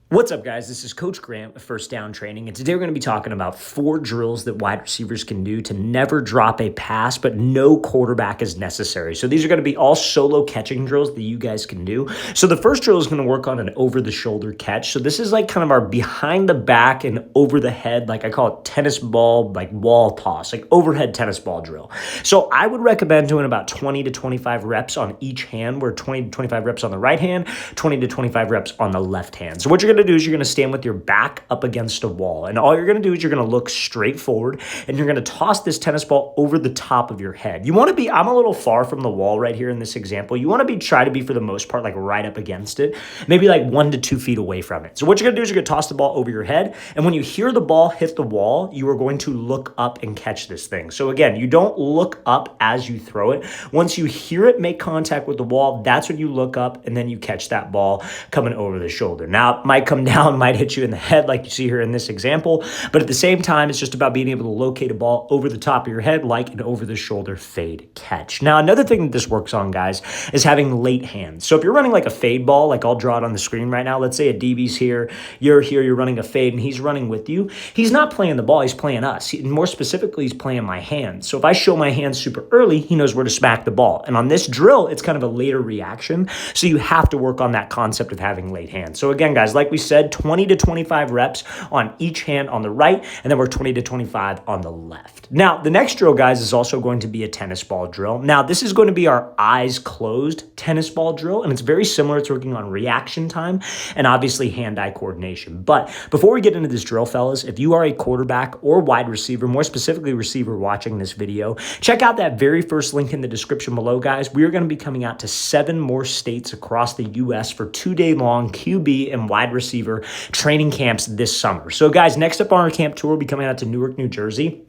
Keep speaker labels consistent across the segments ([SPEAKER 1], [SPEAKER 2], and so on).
[SPEAKER 1] What's up, guys? This is Coach Grant with First Down Training, and today we're going to be talking about 4 drills that wide receivers can do to never drop a pass, but no quarterback is necessary. So these are going to be all solo catching drills that you guys can do. So the first drill is going to work on an over-the-shoulder catch. So this is like kind of our behind the back and over the head, like I call it tennis ball, like wall toss, like overhead tennis ball drill. So I would recommend doing about 20 to 25 reps on each hand, where 20 to 25 reps on the right hand, 20 to 25 reps on the left hand. So what you're going to do is you're going to stand with your back up against a wall, and all you're going to do is you're going to look straight forward, and you're going to toss this tennis ball over the top of your head. You want to be, I'm a little far from the wall right here in this example. You want to be, try to be for the most part, like right up against it, maybe like 1 to 2 feet away from it. So what you're going to do is you're going to toss the ball over your head, and when you hear the ball hit the wall, you are going to look up and catch this thing. So again, you don't look up as you throw it. Once you hear it make contact with the wall, that's when you look up, and then you catch that ball coming over the shoulder. Now, it might come down, might hit you in the head like you see here in this example, but at the same time, it's just about being able to locate a ball over the top of your head like an over-the-shoulder fade catch. Now, another thing that this works on, guys, is having late hands. So if you're running like a fade ball, like I'll draw it on the screen right now, let's say a DB's here, you're running a fade, and he's running with you. He's not playing the ball, he's playing us. More specifically, he's playing my hands. So if I show my hands super early, he knows where to smack the ball. And on this drill, it's kind of a later reaction, so you have to work on that concept of having late hands. So again, guys, like we said, 20 to 25 reps on each hand on the right, and then we're 20 to 25 on the left. Now, the next drill, guys, is also going to be a tennis ball drill. Now, this is going to be our eyes closed tennis ball drill, and it's very similar. It's working on reaction time and obviously hand-eye coordination. But before we get into this drill, fellas, if you are a quarterback or wide receiver, more specifically receiver watching this video, check out that very first link in the description below, guys. We are going to be coming out to 7 more states across the U.S. for 2-day-long QB and wide receiver training camps this summer. So guys, next up on our camp tour, we'll be coming out to Newark, New Jersey.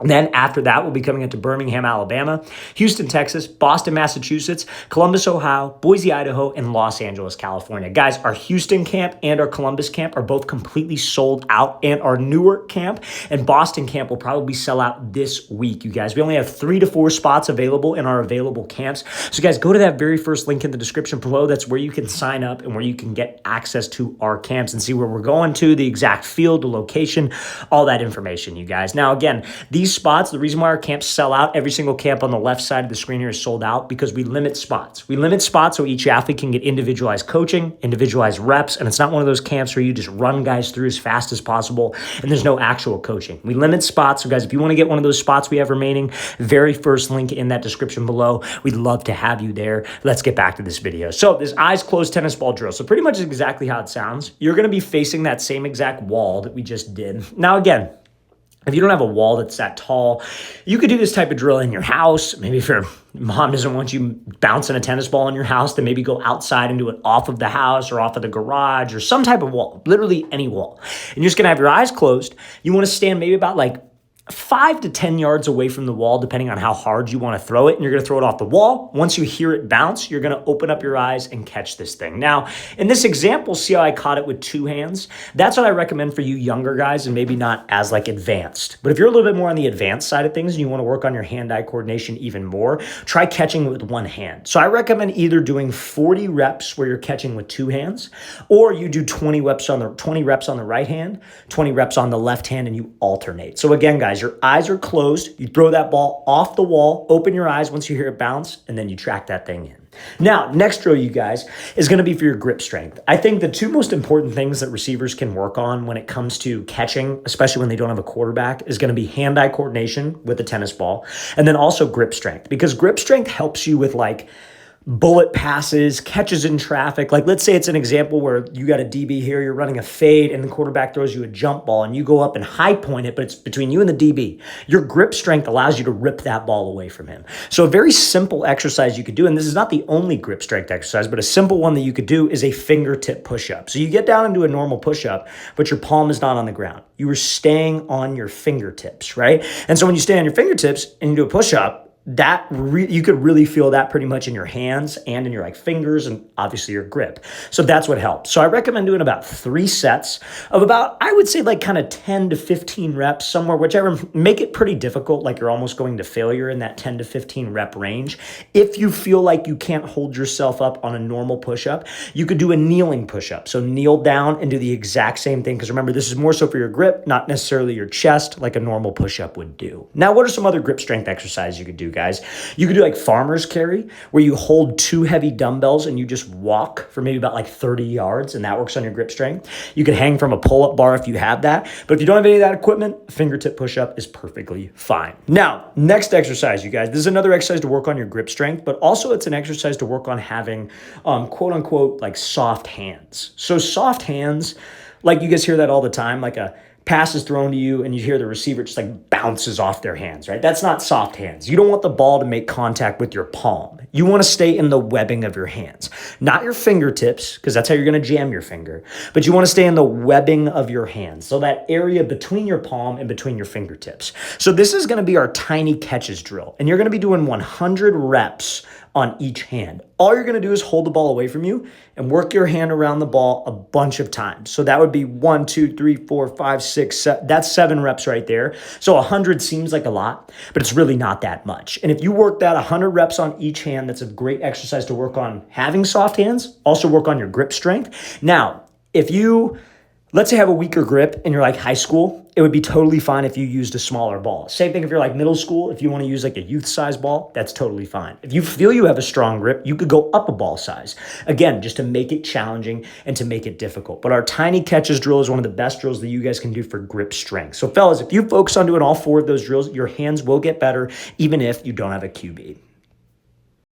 [SPEAKER 1] And then after that, we'll be coming into Birmingham, Alabama, Houston, Texas, Boston, Massachusetts, Columbus, Ohio, Boise, Idaho, and Los Angeles, California. Guys, our Houston camp and our Columbus camp are both completely sold out, and our Newark camp and Boston camp will probably sell out this week, you guys. We only have 3 to 4 spots available in our available camps. So guys, go to that very first link in the description below. That's where you can sign up and where you can get access to our camps and see where we're going to, the exact field, the location, all that information, you guys. Now, again, these spots, the reason why our camps sell out, every single camp on the left side of the screen here is sold out because we limit spots. We limit spots so each athlete can get individualized coaching, individualized reps, and it's not one of those camps where you just run guys through as fast as possible and there's no actual coaching. We limit spots. So guys, if you want to get one of those spots we have remaining, very first link in that description below, we'd love to have you there. Let's get back to this video. So this eyes closed tennis ball drill. So pretty much exactly how it sounds. You're going to be facing that same exact wall that we just did. Now again, if you don't have a wall that's that tall, you could do this type of drill in your house. Maybe if your mom doesn't want you bouncing a tennis ball in your house, then maybe go outside and do it off of the house or off of the garage or some type of wall, literally any wall. And you're just going to have your eyes closed. You want to stand maybe about like 5 to 10 yards away from the wall, depending on how hard you want to throw it. And you're going to throw it off the wall. Once you hear it bounce, you're going to open up your eyes and catch this thing. Now, in this example, see how I caught it with 2 hands? That's what I recommend for you younger guys and maybe not as like advanced. But if you're a little bit more on the advanced side of things and you want to work on your hand-eye coordination even more, try catching it with 1 hand. So I recommend either doing 40 reps where you're catching with 2 hands, or you do 20 reps on the right hand, 20 reps on the left hand, and you alternate. So again, guys, your eyes are closed. You throw that ball off the wall, open your eyes once you hear it bounce, and then you track that thing in. Now, next drill, you guys, is going to be for your grip strength. I think the 2 most important things that receivers can work on when it comes to catching, especially when they don't have a quarterback, is going to be hand-eye coordination with a tennis ball, and then also grip strength, because grip strength helps you with like bullet passes, catches in traffic. Like let's say it's an example where you got a DB here, you're running a fade and the quarterback throws you a jump ball and you go up and high point it, but it's between you and the DB. Your grip strength allows you to rip that ball away from him. So a very simple exercise you could do, and this is not the only grip strength exercise, but a simple one that you could do is a fingertip push-up. So you get down and do a normal push-up, but your palm is not on the ground. You are staying on your fingertips, right? And so when you stay on your fingertips and you do a push-up, you could really feel that pretty much in your hands and in your like fingers and obviously your grip. So that's what helps. So I recommend doing about 3 sets of about, I would say like kind of 10 to 15 reps somewhere, whichever. Make it pretty difficult, like you're almost going to failure in that 10 to 15 rep range. If you feel like you can't hold yourself up on a normal push-up, you could do a kneeling push-up. So kneel down and do the exact same thing, because remember, this is more so for your grip, not necessarily your chest like a normal push-up would do. Now, what are some other grip strength exercises you could do, guys? You could do like farmer's carry, where you hold 2 heavy dumbbells and you just walk for maybe about like 30 yards, and that works on your grip strength. You could hang from a pull-up bar if you have that, but if you don't have any of that equipment, fingertip push-up is perfectly fine. Now, next exercise, you guys, this is another exercise to work on your grip strength, but also it's an exercise to work on having quote unquote like soft hands. So soft hands, like you guys hear that all the time, like a pass is thrown to you and you hear the receiver just like bounces off their hands, right? That's not soft hands. You don't want the ball to make contact with your palm. You want to stay in the webbing of your hands, not your fingertips, because that's how you're going to jam your finger, but you want to stay in the webbing of your hands. So that area between your palm and between your fingertips. So this is going to be our tiny catches drill, and you're going to be doing 100 reps on each hand. All you're going to do is hold the ball away from you and work your hand around the ball a bunch of times. So that would be 1, 2, 3, 4, 5, 6, 7. That's 7 reps right there. So 100 seems like a lot, but it's really not that much. And if you work that 100 reps on each hand, that's a great exercise to work on having soft hands. Also work on your grip strength. Now, if you, let's say, have a weaker grip and you're like high school, it would be totally fine if you used a smaller ball. Same thing if you're like middle school. If you want to use like a youth size ball, that's totally fine. If you feel you have a strong grip, you could go up a ball size. Again, just to make it challenging and to make it difficult. But our tiny catches drill is one of the best drills that you guys can do for grip strength. So fellas, if you focus on doing all 4 of those drills, your hands will get better even if you don't have a QB.